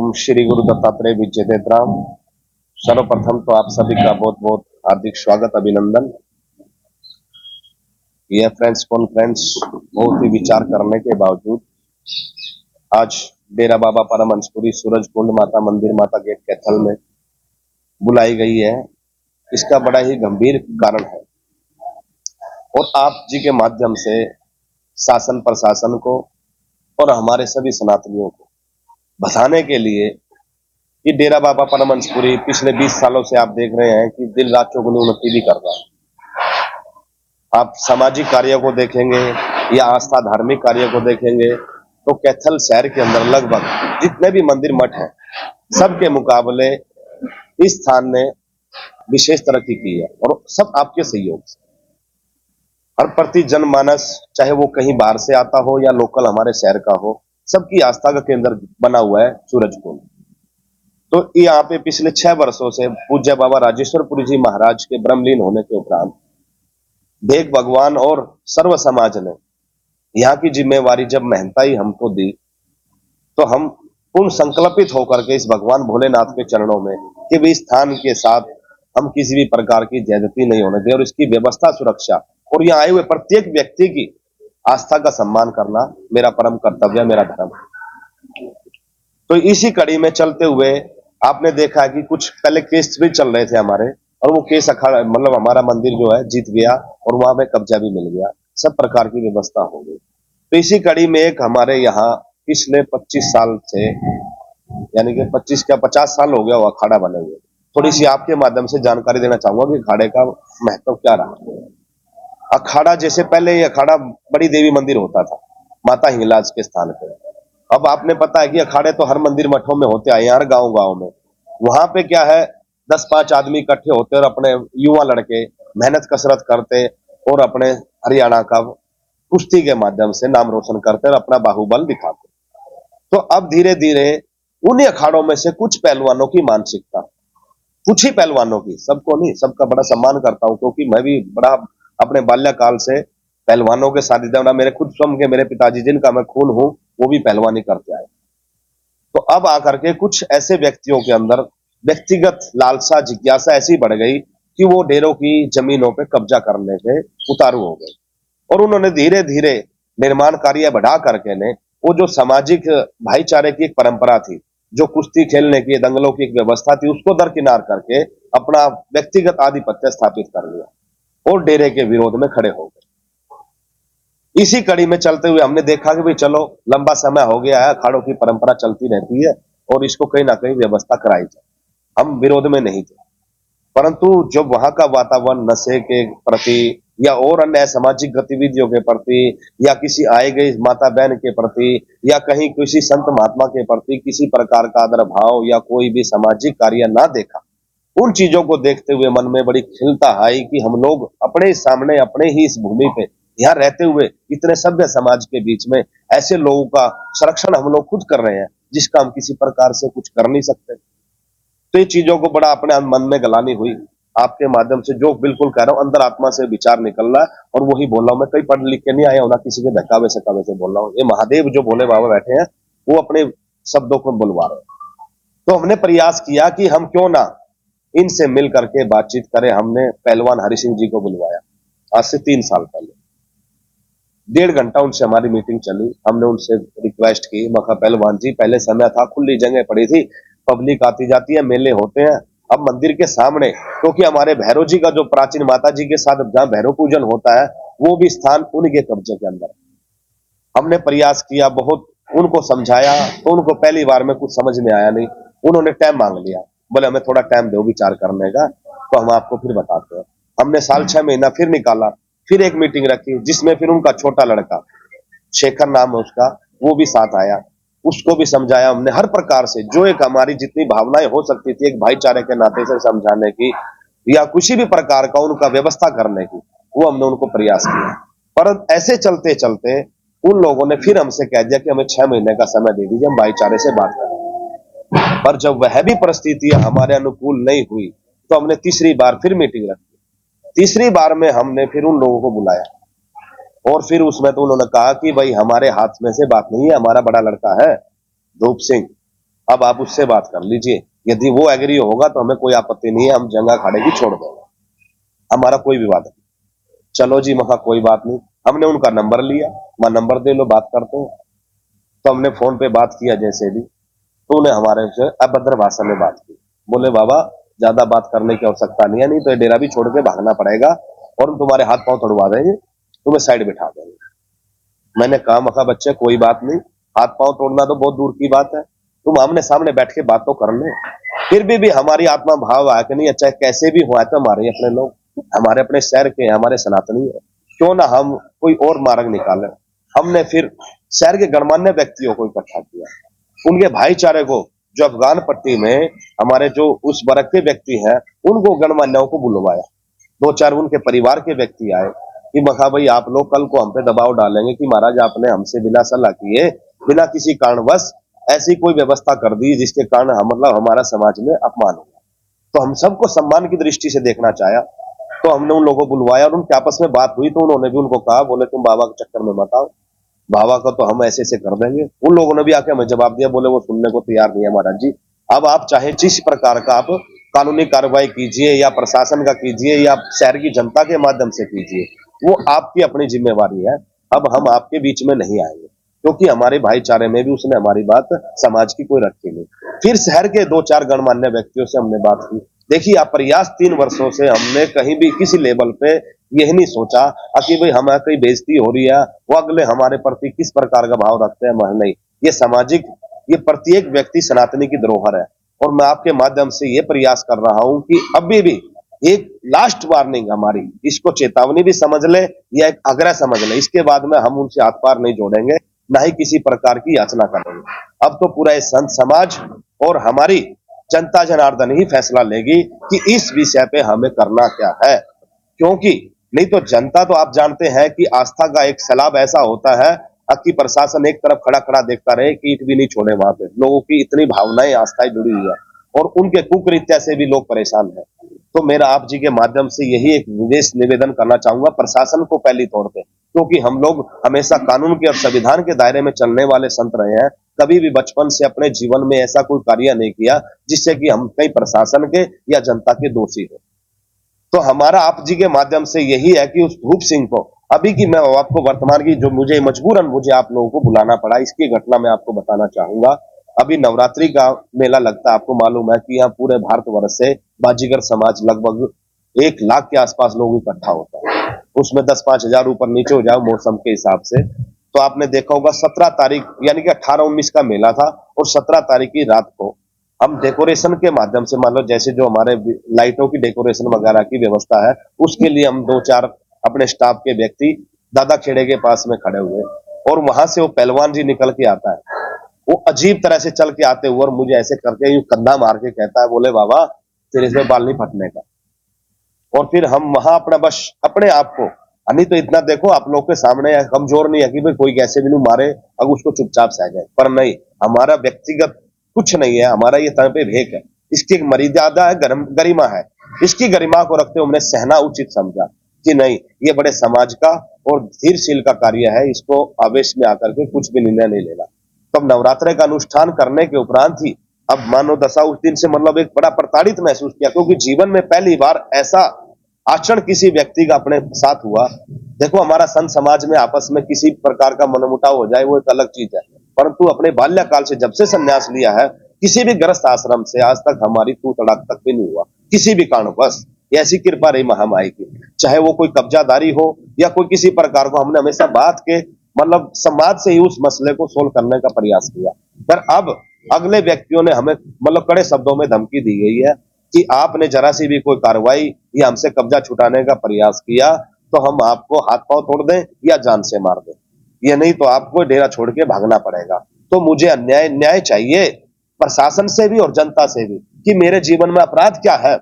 ओम श्री गुरु दत्तात्रेय विजयतेतराम। सर्वप्रथम तो आप सभी का बहुत बहुत हार्दिक स्वागत, अभिनंदन। यह फ्रेंड्स कॉन्फ्रेंस बहुत ही विचार करने के बावजूद आज डेरा बाबा परमहंसपुरी सूरजकुंड माता मंदिर माता गेट कैथल में बुलाई गई है। इसका बड़ा ही गंभीर कारण है और आप जी के माध्यम से शासन प्रशासन को और हमारे सभी सनातनियों को बताने के लिए कि डेरा बाबा परमहंसपुरी पिछले 20 सालों से आप देख रहे हैं कि दिन रात चौगुनी उन्नति भी कर रहा है। आप सामाजिक कार्यों को देखेंगे या आस्था धार्मिक कार्यों को देखेंगे तो कैथल शहर के अंदर लगभग जितने भी मंदिर मठ हैं सबके मुकाबले इस स्थान ने विशेष तरक्की की है और सब आपके सहयोग से। हर प्रति जनमानस चाहे वो कहीं बाहर से आता हो या लोकल हमारे शहर का हो, सबकी आस्था का केंद्र बना हुआ है सूरजकुंड। तो यहाँ पे पिछले 6 वर्षों से पूज्य बाबा राजेश्वरपुरी जी महाराज के ब्रह्मलीन होने के उपरांत देख भगवान और सर्व समाज ने यहाँ की जिम्मेवारी जब महंताई हमको दी तो हम पूर्ण संकल्पित होकर के इस भगवान भोलेनाथ के चरणों में कि भी स्थान के साथ हम किसी भी प्रकार की ज्यादती नहीं होने दें और इसकी व्यवस्था सुरक्षा और यहाँ आए हुए प्रत्येक व्यक्ति की आस्था का सम्मान करना मेरा परम कर्तव्य, मेरा धर्म। तो इसी कड़ी में चलते हुए आपने देखा कि कुछ पहले केस भी चल रहे थे हमारे और वो केस अखाड़ा मतलब हमारा मंदिर जो है जीत गया और वहां पे कब्जा भी मिल गया, सब प्रकार की व्यवस्था हो गई। तो इसी कड़ी में एक हमारे यहाँ पिछले 25 साल से यानी कि 25 क्या 50 साल हो गया वो अखाड़ा बने हुए। थोड़ी सी आपके माध्यम से जानकारी देना चाहूंगा कि अखाड़े का महत्व क्या रहा। अखाड़ा जैसे पहले ये अखाड़ा बड़ी देवी मंदिर होता था माता हिंगलाज के स्थान पे। अब आपने पता है कि अखाड़े तो हर मंदिर मठों में होते आए, हर गांव गांव में। वहां पे क्या है 10-5 आदमी इकट्ठे होते और अपने युवा लड़के मेहनत कसरत करते और अपने हरियाणा का कुश्ती के माध्यम से नाम रोशन करते और अपना बाहुबल दिखाते। तो अब धीरे धीरे उन्हीं अखाड़ों में से कुछ पहलवानों की मानसिकता, कुछ ही पहलवानों की, सबको नहीं, सबका बड़ा सम्मान करता हूं क्योंकि मैं भी बड़ा अपने बाल्यकाल से पहलवानों के साथ था। मेरे खुद स्वयं के मेरे पिताजी जिनका मैं खून हूं वो भी पहलवानी करते आए। तो अब आकर के कुछ ऐसे व्यक्तियों के अंदर व्यक्तिगत लालसा जिज्ञासा ऐसी बढ़ गई कि वो डेरों की जमीनों पे कब्जा करने पे उतारू हो गए और उन्होंने धीरे धीरे निर्माण कार्य बढ़ा करके ने वो जो सामाजिक भाईचारे की एक परंपरा थी, जो कुश्ती खेलने की दंगलों की एक व्यवस्था थी, उसको दरकिनार करके अपना व्यक्तिगत आधिपत्य स्थापित कर लिया और डेरे के विरोध में खड़े हो गए। इसी कड़ी में चलते हुए हमने देखा कि भाई चलो लंबा समय हो गया है, अखाड़ों की परंपरा चलती रहती है और इसको कहीं ना कहीं व्यवस्था कराई जाए। हम विरोध में नहीं थे, परंतु जब वहां का वातावरण नशे के प्रति या और अन्य सामाजिक गतिविधियों के प्रति या किसी आए गई माता बहन के प्रति या कहीं किसी संत महात्मा के प्रति किसी प्रकार का आदर भाव या कोई भी सामाजिक कार्य ना देखा, उन चीजों को देखते हुए मन में बड़ी खिलता आई कि हम लोग अपने सामने अपने ही इस भूमि पे यहाँ रहते हुए इतने सभ्य समाज के बीच में ऐसे लोगों का संरक्षण हम लोग खुद कर रहे हैं जिसका हम किसी प्रकार से कुछ कर नहीं सकते। तो ये चीजों को बड़ा अपने मन में गलानी हुई। आपके माध्यम से जो बिल्कुल कह रहा हूँ अंदर आत्मा से विचार निकल रहा है और वही बोल रहा हूँ। मैं कहीं पढ़ लिख के नहीं आया हूँ, ना किसी के धक्कावे से कवे से बोल रहा हूँ। ये महादेव जो भोले बाबा बैठे हैं वो अपने शब्दों को बुलवा रहे हैं। तो हमने प्रयास किया कि हम क्यों ना इनसे मिल करके बातचीत करें। हमने पहलवान हरि सिंह जी को बुलवाया आज से 3 साल पहले। 1.5 घंटा उनसे हमारी मीटिंग चली। हमने उनसे रिक्वेस्ट की, मैं कहा पहलवान जी पहले समय था, खुली जगह पड़ी थी, पब्लिक आती जाती है, मेले होते हैं। अब मंदिर के सामने क्योंकि हमारे भैरव जी का जो प्राचीन माता जी के साथ जहां भैरव पूजन होता है वो भी स्थान उनके कब्जे के अंदर। हमने प्रयास किया, बहुत उनको समझाया तो उनको पहली बार में कुछ समझ में आया नहीं। उन्होंने टाइम मांग लिया, बोले हमें थोड़ा टाइम दो विचार करने का, तो हम आपको फिर बताते हैं। हमने साल 6 महीना फिर निकाला, फिर एक मीटिंग रखी जिसमें फिर उनका छोटा लड़का शेखर नाम है उसका, वो भी साथ आया। उसको भी समझाया हमने हर प्रकार से, जो एक हमारी जितनी भावनाएं हो सकती थी एक भाईचारे के नाते से समझाने की या किसी भी प्रकार का उनका व्यवस्था करने की, वो हमने उनको प्रयास किया। पर ऐसे चलते चलते उन लोगों ने फिर हमसे कह दिया कि हमें 6 महीने का समय दे दीजिए, हम भाईचारे से बात करें। पर जब वह भी परिस्थितियां हमारे अनुकूल नहीं हुई तो हमने तीसरी बार फिर मीटिंग रखी। तीसरी बार में हमने फिर उन लोगों को बुलाया और फिर उसमें तो उन्होंने कहा कि भाई हमारे हाथ में से बात नहीं है, हमारा बड़ा लड़का है धूप सिंह, अब आप उससे बात कर लीजिए, यदि वो एग्री होगा तो हमें कोई आपत्ति नहीं है, हम जंगा अखाड़े की छोड़ देंगे, हमारा कोई विवाद नहीं। चलो जी, महा कोई बात नहीं। हमने उनका नंबर लिया, मैं नंबर दे लो, बात करते हैं। तो हमने फोन पे बात किया जैसे भी, तो उन्हें हमारे से अभद्र भाषा में बात की। बोले बाबा ज्यादा बात करने की आवश्यकता नहीं है, नहीं तो ये डेरा भी छोड़ के भागना पड़ेगा और हम तुम्हारे हाथ पांव तोड़वा देंगे, तुम्हें साइड बिठा देंगे। मैंने कहा मखा बच्चे कोई बात नहीं, हाथ पांव तोड़ना तो बहुत दूर की बात है, तुम आमने सामने बैठ के बात तो कर ले। फिर भी हमारी आत्मा भाव आया कि नहीं, अच्छा कैसे भी हुआ तो हमारे अपने लोग, हमारे अपने शहर के, हमारे सनातनी है, क्यों ना हम कोई और मार्ग निकालें। हमने फिर शहर के गणमान्य व्यक्तियों को इकट्ठा किया, उनके भाईचारे को, जो अफगान पट्टी में हमारे जो उस वर्ग के व्यक्ति हैं, उनको गणमान्यों को बुलवाया। दो चार उनके परिवार के व्यक्ति आए कि मखा भाई आप लोग कल को हम पे दबाव डालेंगे कि महाराज आपने हमसे बिना सलाह किए, बिना किसी कारणवश ऐसी कोई व्यवस्था कर दी जिसके कारण हम मतलब हमारा समाज में अपमान हुआ। तो हम सबको सम्मान की दृष्टि से देखना चाहा, तो हमने उन लोगों को बुलवाया और उनके आपस में बात हुई, तो उन्होंने भी उनको कहा, बोले तुम बाबा के चक्कर में मत आओ, बाबा का तो हम ऐसे ऐसे कर देंगे। उन लोगों ने भी आके हमें जवाब दिया, बोले वो सुनने को तैयार नहीं है महाराज जी, अब आप चाहे जिस प्रकार का आप कानूनी कार्रवाई कीजिए या प्रशासन का कीजिए या शहर की जनता के माध्यम से कीजिए, वो आपकी अपनी जिम्मेवारी है, अब हम आपके बीच में नहीं आएंगे, क्योंकि हमारे भाईचारे में भी उसने हमारी बात समाज की कोई रखी नहीं। फिर शहर के दो चार गणमान्य व्यक्तियों से हमने बात की। देखिए आप प्रयास 3 वर्षों से हमने कहीं भी किसी लेवल पे यही नहीं सोचा कि भाई हमारे कहीं बेइज्जती हो रही है, वो अगले हमारे प्रति किस प्रकार का भाव रखते हैं, वह नहीं। ये सामाजिक, ये प्रत्येक व्यक्ति सनातनी की धरोहर है, और मैं आपके माध्यम से ये प्रयास कर रहा हूं कि अभी भी एक लास्ट वार्निंग हमारी, इसको चेतावनी भी समझ ले या एक आग्रह समझ ले, इसके बाद में हम उनसे हाथ पार नहीं जोड़ेंगे, ना ही किसी प्रकार की याचना करेंगे। अब तो पूरा ये संत समाज और हमारी जनता जनार्दन ही फैसला लेगी कि इस विषय पे हमें करना क्या है, क्योंकि नहीं तो जनता तो आप जानते हैं कि आस्था का एक सैलाब ऐसा होता है कि प्रशासन एक तरफ खड़ा खड़ा देखता रहे, कि ईंट भी नहीं छोड़े, वहां पे लोगों की इतनी भावनाएं आस्थाएं जुड़ी हुई है और उनके कुकृत्य से भी लोग परेशान हैं। तो मेरा आप जी के माध्यम से यही एक विशेष निवेदन करना चाहूंगा प्रशासन को पहली तौर पे, क्योंकि हम लोग हमेशा कानून के और संविधान के दायरे में चलने वाले संत रहे हैं, कभी भी बचपन से अपने जीवन में ऐसा कोई कार्य नहीं किया जिससे कि हम कहीं प्रशासन के या जनता के दोषी हो। तो हमारा आप जी के माध्यम से यही है कि उस धूप सिंह को, अभी की मैं आपको वर्तमान की जो मुझे मजबूरन मुझे आप लोगों को बुलाना पड़ा, इसकी घटना मैं आपको बताना चाहूंगा। अभी नवरात्रि का मेला लगता है, आपको मालूम है कि यहाँ पूरे भारतवर्ष से बाजीगर समाज लगभग 1 लाख के आसपास लोग इकट्ठा होता है, उसमें 10-5 हजार ऊपर नीचे हो जाए मौसम के हिसाब से। तो आपने देखा होगा 17 तारीख यानी कि 18-19 का मेला था, और 17 तारीख की रात को हम डेकोरेशन के माध्यम से, मान लो जैसे जो हमारे लाइटों की डेकोरेशन वगैरह की व्यवस्था है, उसके लिए हम 2-4 अपने स्टाफ के व्यक्ति दादा खेड़े के पास में खड़े हुए, और वहां से वो पहलवान जी निकल के आता है, वो अजीब तरह से चल के आते हुए और मुझे ऐसे करके यूं कंधा मार के कहता है, बोले बाबा तेरे से बाल नहीं फटने का। और फिर हम वहां अपना बस अपने आप को, नहीं तो इतना देखो आप लोग के सामने कमजोर नहीं है कि भाई कोई कैसे भी नहीं मारे, अब उसको चुपचाप सह जाए, पर नहीं, हमारा व्यक्तिगत कुछ नहीं है, हमारा ये तन पे भेक है, इसकी एक मर्यादा है, गरिमा है, इसकी गरिमा को रखते हुए हमने सहना उचित समझा कि नहीं, ये बड़े समाज का और धीरशील का कार्य है, इसको आवेश में आकर के कुछ भी निर्णय नहीं लेना। तब नवरात्र का अनुष्ठान करने के उपरांत ही अब मानो दशा उस दिन से मतलब एक बड़ा प्रताड़ित महसूस किया, क्योंकि जीवन में पहली बार ऐसा आचरण किसी व्यक्ति का अपने साथ हुआ। देखो हमारा संत समाज में आपस में किसी प्रकार का मनमुटाव हो जाए वो एक अलग चीज है, परंतु अपने बाल्यकाल से जब से संन्यास लिया है, किसी भी ग्रस्त आश्रम से आज तक हमारी तू तड़ाक तक भी नहीं हुआ, किसी भी कारणवश। ऐसी कृपा रही महामाई की, चाहे वो कोई कब्जादारी हो या कोई किसी प्रकार को, हमने हमेशा बात के मतलब समाज से ही उस मसले को सोल्व करने का प्रयास किया। पर अब अगले व्यक्तियों ने हमें मतलब कड़े शब्दों में धमकी दी गई है कि आपने जरा सी भी कोई कार्रवाई या हमसे कब्जा छुटाने का प्रयास किया तो हम आपको हाथ पांव तोड़ दें या जान से मार दें, ये नहीं तो आपको डेरा छोड़ के भागना पड़ेगा। तो मुझे अन्याय न्याय चाहिए प्रशासन से भी और जनता से भी, कि मेरे जीवन में अपराध क्या है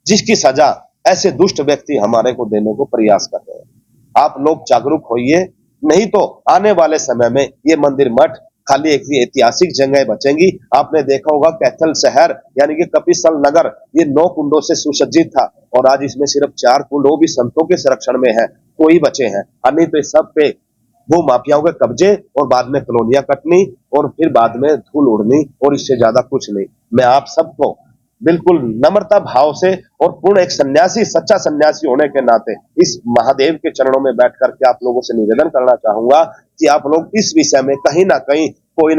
जिसकी सजा ऐसे दुष्ट व्यक्ति हमारे को देने को प्रयास कर रहे हैं। आप लोग जागरूक होइए, नहीं तो आने वाले समय में ये मंदिर मठ खाली एक ऐतिहासिक जगह बचेंगी। आपने देखा होगा कैथल शहर यानी कि कपिस्थल नगर ये 9 कुंडों से सुसज्जित था, और आज इसमें सिर्फ 4 कुंड वो भी संतों के संरक्षण में है, तो ही बचे हैं, अन्य तो सब पे वो माफियाओं के कब्जे और बाद में कॉलोनियां कटनी और फिर बाद में धूल उड़नी, और इससे ज्यादा कुछ नहीं। मैं आप सबको बिल्कुल नम्रता भाव से और पूर्ण एक सन्यासी, सच्चा सन्यासी होने के नाते इस महादेव के चरणों में बैठ करके आप लोगों से निवेदन करना चाहूंगा कि आप लोग इस विषय में कहीं ना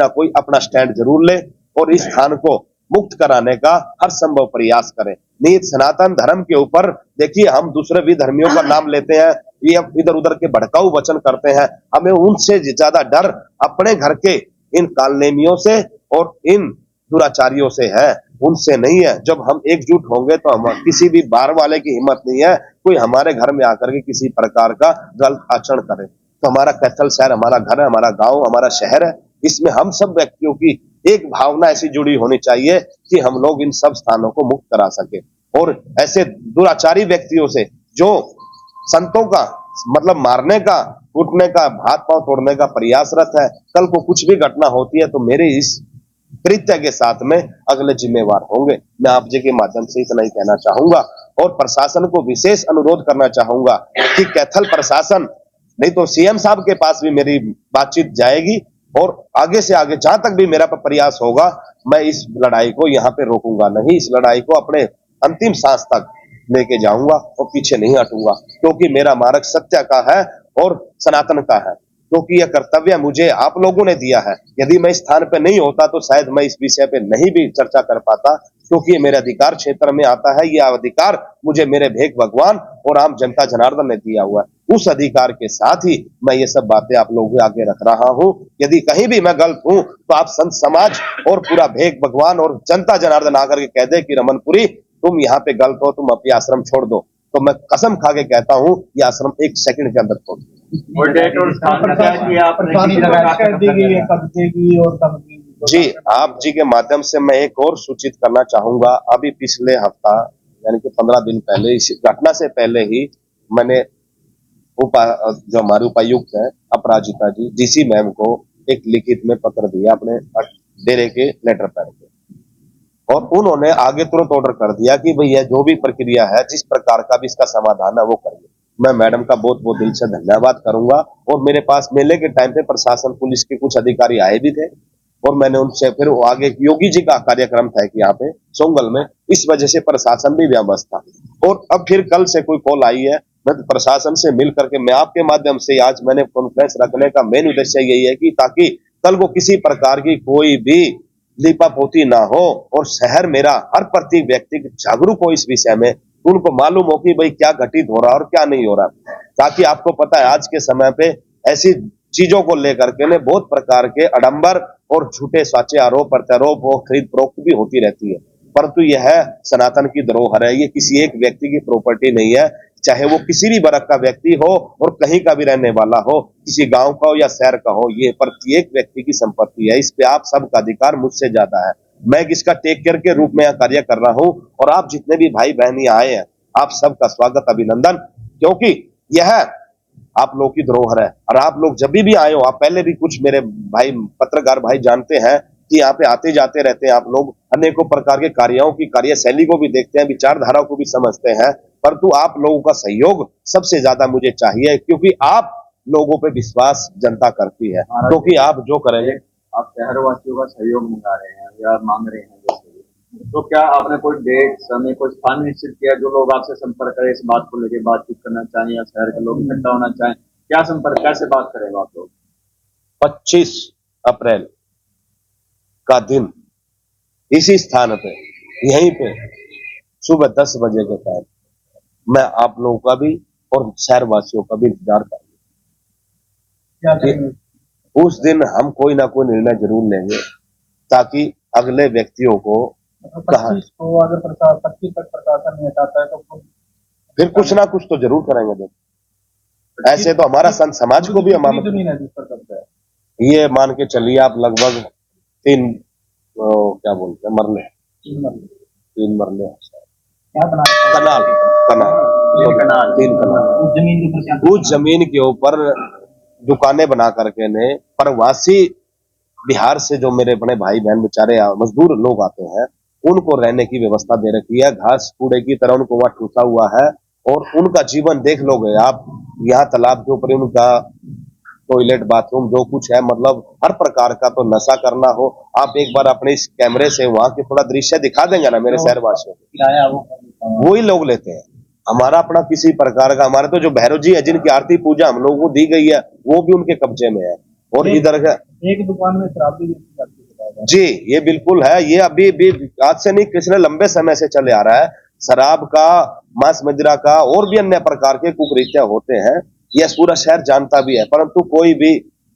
कोई अपना स्टैंड जरूर ले और इस स्थान को मुक्त कराने का हर संभव प्रयास करें। निहित सनातन धर्म के ऊपर देखिए, हम दूसरे भी धर्मियों का नाम लेते हैं, ये इधर उधर के भड़काऊ वचन करते हैं, हमें उनसे ज्यादा डर अपने घर के इन कालनेमियों से और इन दुराचारियों से है, उनसे नहीं है। जब हम एकजुट होंगे तो हम किसी भी बाहर वाले की हिम्मत नहीं है कोई हमारे घर में आकर के किसी प्रकार का गलत आचरण करे। तो हमारा कैथल शहर हमारा घर है, हमारा गांव, हमारा शहर है, इसमें हम सब व्यक्तियों की एक भावना ऐसी जुड़ी होनी चाहिए कि हम लोग इन सब स्थानों को मुक्त करा सके। और ऐसे दुराचारी व्यक्तियों से जो संतों का मतलब मारने का, कूटने का, हाथ पांव तोड़ने का प्रयासरत है, कल को कुछ भी घटना होती है तो मेरे इस कृत्य के साथ में अगले जिम्मेवार होंगे। मैं आप जी के माध्यम से इतना ही कहना चाहूंगा और प्रशासन को विशेष अनुरोध करना चाहूंगा कि कैथल प्रशासन नहीं तो सीएम साहब के पास भी मेरी बातचीत जाएगी और आगे से आगे जहां तक भी मेरा प्रयास होगा, मैं इस लड़ाई को यहाँ पे रोकूंगा नहीं, इस लड़ाई को अपने अंतिम सांस तक लेके जाऊंगा और पीछे नहीं हटूंगा, क्योंकि मेरा मार्ग सत्य का है और सनातन का है, क्योंकि यह कर्तव्य मुझे आप लोगों ने दिया है। यदि मैं इस स्थान पे नहीं होता तो शायद मैं इस विषय पे नहीं भी चर्चा कर पाता, क्योंकि ये मेरे अधिकार क्षेत्र में आता है। यह अधिकार मुझे मेरे भेक भगवान और आम जनता जनार्दन ने दिया हुआ है। उस अधिकार के साथ ही मैं ये सब बातें आप लोगों के आगे रख रहा हूं। यदि कहीं भी मैं गलत हूं तो आप संत समाज और पूरा भेक भगवान और जनता जनार्दन आकर के कह दे कि रमनपुरी तुम यहाँ पे गलत हो, तुम अपनी आश्रम छोड़ दो, तो मैं कसम खा के कहता हूं ये आश्रम 1 सेकंड के अंदर छोड़ दो। और डेट और स्थान की आपने कर दी गई है, कब देगी और कब नहीं? जी, आप जी के माध्यम से मैं एक और सूचित करना चाहूंगा। अभी पिछले हफ्ता यानी कि 15 दिन पहले, इस घटना से पहले ही मैंने जो हमारे उपायुक्त है अपराजिता जी, डीसी मैम को एक लिखित में पत्र दिया अपने डेरे के लेटर पैड पे, और उन्होंने आगे तुरंत ऑर्डर कर दिया कि भैया जो भी प्रक्रिया है, जिस प्रकार का भी इसका समाधान है वो करिए। मैं मैडम का बहुत बहुत दिल से धन्यवाद करूंगा। और मेरे पास मेले के टाइम पे प्रशासन पुलिस के कुछ अधिकारी आए भी थे और मैंने उनसे फिर आगे योगी जी का कार्यक्रम था कि यहाँ पे सोंगल में, इस वजह से प्रशासन भी व्यवस्थ था। और अब फिर कल से कोई कॉल आई है, मैं तो प्रशासन से मिल करके मैं आपके माध्यम से आज मैंने कॉन्फ्रेंस रखने का मेन उद्देश्य यही है कि ताकि कल को किसी प्रकार की कोई भी लीपापोती ना हो और शहर मेरा हर प्रत्येक व्यक्ति जागरूक हो इस विषय में, उनको मालूम हो कि भाई क्या घटित हो रहा है और क्या नहीं हो रहा। ताकि आपको पता है आज के समय पे ऐसी चीजों को लेकर के बहुत प्रकार के आडंबर और झूठे साचे आरोप प्रत्यारोप और खरीद फरोख्त भी होती रहती है, परंतु यह सनातन की धरोहर है, ये किसी एक व्यक्ति की प्रॉपर्टी नहीं है, चाहे वो किसी भी वर्ग का व्यक्ति हो और कहीं का भी रहने वाला हो, किसी गांव का हो या शहर का हो, ये प्रत्येक व्यक्ति की संपत्ति है। इस पे आप सबका अधिकार मुझसे ज्यादा है। मैं इसका टेक केयर के रूप में कार्य कर रहा हूं और आप जितने भी भाई बहन यहाँ आए हैं, आप सबका स्वागत अभिनंदन, क्योंकि यह आप लोग की धरोहर है। और आप लोग जब भी आए हो, आप पहले भी कुछ मेरे भाई पत्रकार भाई जानते हैं कि यहाँ पे आते जाते रहते हैं, आप लोग अनेकों प्रकार के कार्यों की कार्यशैली को भी देखते हैं, विचारधारा को भी समझते हैं, परंतु आप लोगों का सहयोग सबसे ज्यादा मुझे चाहिए, क्योंकि आप लोगों पे विश्वास जनता करती है, क्योंकि आप जो करेंगे। आप शहरवासियों का सहयोग मंगा रहे हैं या मांग रहे हैं जैसे, तो क्या आपने कोई डेट समय कोई स्थान निश्चित किया जो लोग आपसे संपर्क करें, इस बात को लेकर बातचीत करना चाहें या शहर के लोग इकट्ठा होना चाहें, क्या संपर्क कैसे बात करेंगे आप लोग? 25 अप्रैल का दिन इसी स्थान पे यहीं पे सुबह 10 बजे के टाइम मैं आप लोगों का भी और शहरवासियों का भी इंतजार करूंगा। उस दिन हम कोई ना कोई निर्णय जरूर लेंगे ताकि अगले व्यक्तियों को कहा, 25 को अगर 25 तक प्रशासन नहीं हटाता है तो फिर कुछ ना कुछ तो जरूर करेंगे। देखो ऐसे तो हमारा संत समाज को भी हमारा जमीन है जिस पर कब्जा है, ये मान के चलिए आप लगभग 3 क्या बोलते हैं मरले, 3 मरले क्या बना कनाल कनाल 3 कनाल उस जमीन के ऊपर दुकानें बना करके ने प्रवासी बिहार से जो मेरे बड़े भाई बहन बेचारे मजदूर लोग आते हैं, उनको रहने की व्यवस्था दे रखी है। घास कूड़े की तरह उनको वहां ठूसा हुआ है और उनका जीवन देख लोगे आप। यहाँ तालाब के ऊपर उनका टॉयलेट बाथरूम जो कुछ है, मतलब हर प्रकार का। तो नशा करना हो, आप एक बार अपने इस कैमरे से वहां के थोड़ा दृश्य दिखा देंगे ना मेरे शहरवासियों को, किराया वो वही लोग लेते हैं। हमारा अपना किसी प्रकार का, हमारे तो जो भैरव जी है जिनकी आरती पूजा हम लोगों को दी गई है, वो भी उनके कब्जे में है। और इधर का एक दुकान में शराब भी बेची जाती है। जी, ये बिल्कुल है। ये अभी भी आज से नहीं, किसने लंबे समय से चले आ रहा है। शराब का, मांस मदिरा का और भी अन्य प्रकार के कुकृत्य होते हैं, यह पूरा शहर जानता भी है, परंतु कोई भी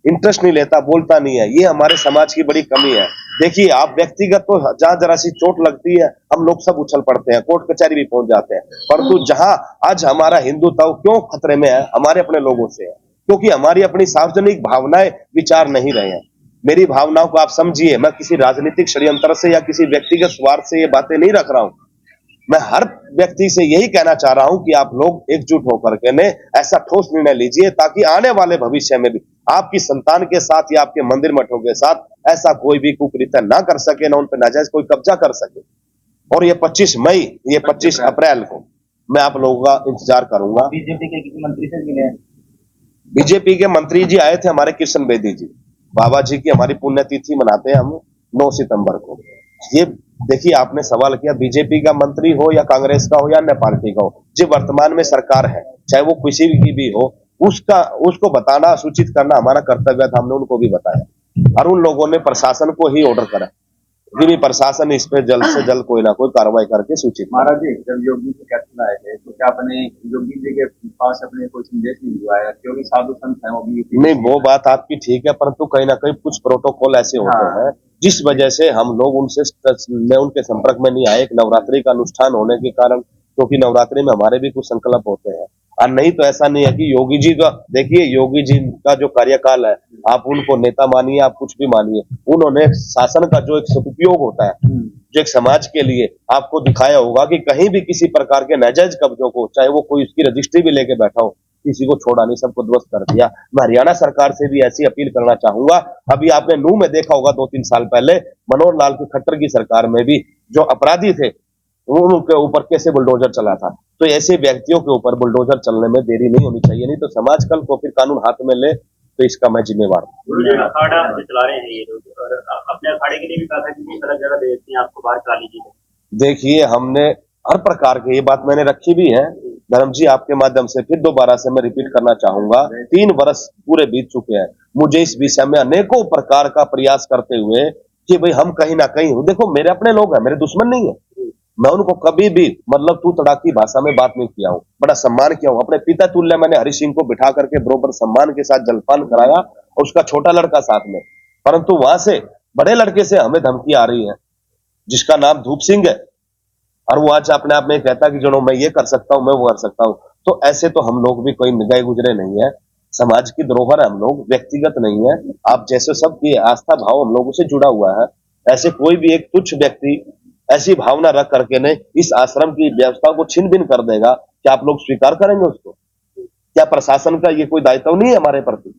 इंटरेस्ट नहीं लेता, बोलता नहीं है। ये हमारे समाज की बड़ी कमी है। देखिए, आप व्यक्तिगत तो जहां जरा सी चोट लगती है हम लोग सब उछल पड़ते हैं, कोर्ट कचहरी भी पहुंच जाते हैं, परंतु जहां आज हमारा हिंदुत्व क्यों खतरे में है, हमारे अपने लोगों से है, क्योंकि हमारी अपनी सार्वजनिक भावनाएं विचार नहीं रहे हैं। मेरी भावनाओं को आप समझिए, मैं किसी राजनीतिक षड्यंत्र से या किसी व्यक्तिगत स्वार्थ से ये बातें नहीं रख रहा हूं। मैं हर व्यक्ति से यही कहना चाह रहा हूं कि आप लोग एकजुट होकर के ने ऐसा ठोस निर्णय लीजिए, ताकि आने वाले भविष्य में भी आपकी संतान के साथ या आपके मंदिर मठों के साथ ऐसा कोई भी कुकृत्य ना कर सके, ना उन पर नाजायज कोई कब्जा कर सके। और ये 25 मई, ये 25 अप्रैल को मैं आप लोगों का इंतजार करूंगा। बीजेपी के किसी मंत्री से मिले? बीजेपी के मंत्री जी आए थे, हमारे कृष्ण बेदी जी, बाबा जी की हमारी पुण्यतिथि मनाते हैं हम 9 सितंबर को। ये देखिए, आपने सवाल किया बीजेपी का मंत्री हो या कांग्रेस का हो या अन्य पार्टी का हो, जो वर्तमान में सरकार है, चाहे वो किसी की भी हो, उसको बताना, सूचित करना हमारा कर्तव्य था। हमने उनको भी बताया और उन लोगों ने प्रशासन को ही ऑर्डर करा कि भी प्रशासन इस पे जल्द से जल्द कोई ना कोई कार्रवाई करके सूचित। महाराज जी, जब योगी जी कैथल आए थे तो क्या अपने योगी जी के पास अपने कोई संदेश नहीं हुआ है? क्योंकि साधु संत है वो भी। नहीं, वो बात आपकी ठीक है, परंतु कहीं ना कहीं कुछ प्रोटोकॉल ऐसे होते हैं जिस वजह से हम लोग उनके संपर्क में नहीं आए। एक नवरात्रि का अनुष्ठान होने के कारण, क्योंकि नवरात्रि में हमारे भी कुछ संकल्प होते हैं, और नहीं तो ऐसा नहीं है कि योगी जी का, देखिए योगी जी का जो कार्यकाल है, आप उनको नेता मानिए, आप कुछ भी मानिए, उन्होंने शासन का जो एक सदुपयोग होता है, जो एक समाज के लिए आपको दिखाया होगा कि कहीं भी किसी प्रकार के नाजायज कब्जों को, चाहे वो कोई उसकी रजिस्ट्री भी लेके बैठा हो, किसी को छोड़ा नहीं, सबको ध्वस्त कर दिया। मैं हरियाणा सरकार से भी ऐसी अपील करना चाहूंगा। अभी आपने नूह में देखा होगा 2-3 साल पहले मनोहर लाल की खट्टर की सरकार में भी जो अपराधी थे उनके ऊपर कैसे बुलडोजर चला था। तो ऐसे व्यक्तियों के ऊपर बुलडोजर चलने में देरी नहीं होनी चाहिए, नहीं तो समाज कल को फिर कानून हाथ में ले तो इसका मैं जिम्मेवार हूँ। अखाड़ा चला रहे हैं ये लोग, और अपने अखाड़े के लिए भी कहा था कि अलग जगह दे देते हैं आपको, बाहर करा लीजिए। देखिए, हमने हर प्रकार की ये बात मैंने रखी भी है। धर्म जी, आपके माध्यम से फिर दोबारा से मैं रिपीट करना चाहूंगा, 3 वर्ष पूरे बीत चुके हैं मुझे इस विषय में अनेकों प्रकार का प्रयास करते हुए कि भाई हम कहीं ना कहीं, देखो मेरे अपने लोग हैं, मेरे दुश्मन नहीं है। मैं उनको कभी भी मतलब तू तड़ाकी भाषा में बात नहीं किया हूँ, बड़ा सम्मान किया हूँ। अपने पिता तुल्य मैंने हरि सिंह को बिठा करके बरोबर सम्मान के साथ जलपान कराया, और उसका छोटा लड़का साथ में। परंतु वहां से बड़े लड़के से हमें धमकी आ रही है, जिसका नाम धूप सिंह है, और वो आज अपने आप में कहता कि जो मैं ये कर सकता हूं, मैं वो कर सकता हूं। तो ऐसे तो हम लोग भी कोई गए गुजरे नहीं है, समाज की धरोहर है हम लोग, व्यक्तिगत नहीं है। आप जैसे सबकी आस्था भाव हम लोगों से जुड़ा हुआ है, ऐसे कोई भी एक तुच्छ व्यक्ति ऐसी भावना रख करके ने इस आश्रम की व्यवस्था को छिन भिन कर देगा, क्या आप लोग स्वीकार करेंगे उसको? क्या प्रशासन का ये कोई दायित्व नहीं है हमारे प्रति?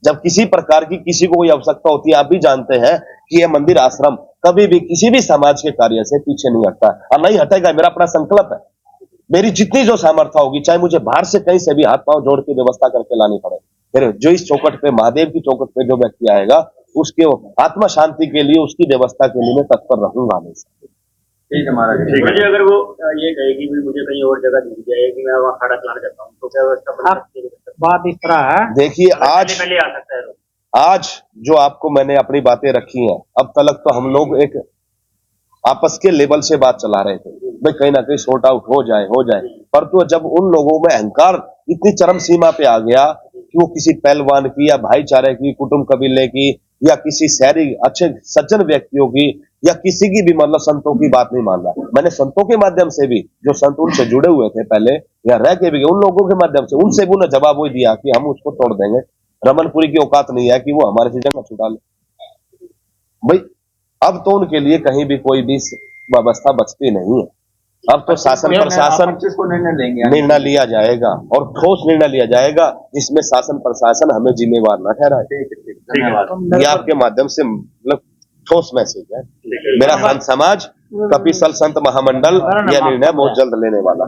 जब किसी प्रकार की किसी को कोई आवश्यकता होती है, आप भी जानते हैं कि यह मंदिर आश्रम कभी भी किसी भी समाज के कार्य से पीछे नहीं हटता और नहीं हटेगा। मेरा अपना संकल्प है, मेरी जितनी जो सामर्थ्य होगी, चाहे मुझे बाहर से कहीं से भी हाथ पांव जोड़ के व्यवस्था करके लानी पड़े, फिर जो इस चौकट पे, महादेव की चौकट पे जो व्यक्ति आएगा, उसके आत्मा शांति के लिए, उसकी व्यवस्था के लिए मैं तत्पर रहूंगा हमेशा। ठीक है महाराज जी। मुझे अगर वो ये कहेगी भी मुझे कहीं और जगह दी जाए कि मैं वहाँ अखाड़ा चलाना चाहता हूँ, तो क्या व्यवस्था बन सकती है? बात इस तरह है, देखिए, आज पहले आ सकता है। आज जो आपको मैंने अपनी बातें रखी हैं, अब तक तो हम लोग एक आपस के लेवल से बात चला रहे थे, भाई कहीं ना कहीं सॉर्ट आउट हो जाए। पर तो जब उन लोगों में अहंकार इतनी चरम सीमा पे आ गया कि वो किसी पहलवान की या भाईचारे की, कुटुंब कबीले की, या किसी शहरी अच्छे सज्जन व्यक्तियों की, या किसी की भी मतलब संतों की बात नहीं मान रहा। मैंने संतों के माध्यम से भी, जो संत उनसे जुड़े हुए थे पहले या रह के भी, उन लोगों के माध्यम से उनसे भी उन्हें जवाब वही दिया कि हम उसको तोड़ देंगे। रमनपुरी की औकात नहीं है कि वो हमारे से जगह छुड़ा ले। भाई अब तो उनके लिए कहीं भी कोई भी व्यवस्था बचती नहीं है। अब तो शासन प्रशासन निर्णय लिया जाएगा, और ठोस निर्णय लिया जाएगा, जिसमें शासन प्रशासन हमें जिम्मेवार न ठहराए। ये आपके माध्यम से मतलब ठोस मैसेज है। मेरा संत समाज, कपिसल संत महामंडल यह निर्णय बहुत जल्द लेने वाला है।